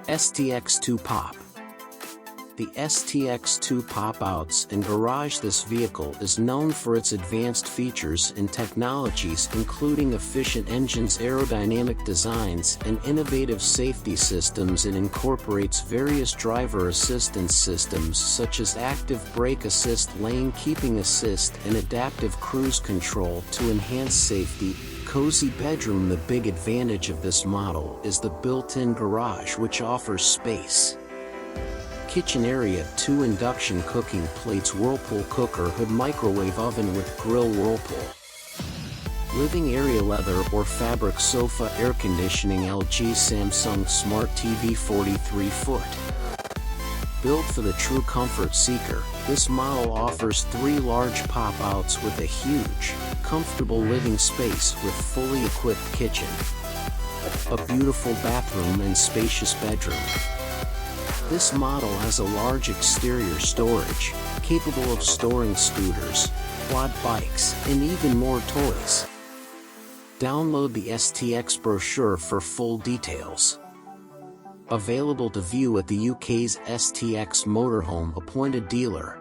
STX2 Pop. The STX2 pop-outs and garage. This vehicle is known for its advanced features and technologies, including efficient engines, aerodynamic designs, and innovative safety systems. It incorporates various driver assistance systems such as active brake assist, lane keeping assist, and adaptive cruise control to enhance safety. Cozy bedroom. The big advantage of this model is the built-in garage, which offers space. Kitchen area, 2 induction cooking plates, Whirlpool cooker hood, microwave oven with grill, Whirlpool. Living area, leather or fabric sofa, air conditioning, LG Samsung Smart TV, 43 foot. Built for the true comfort seeker, this model offers 3 large pop-outs with a huge, comfortable living space with fully equipped kitchen, a beautiful bathroom and spacious bedroom. This model has a large exterior storage, capable of storing scooters, quad bikes, and even more toys. Download the STX brochure for full details. Available to view at the UK's STX Motorhome appointed dealer.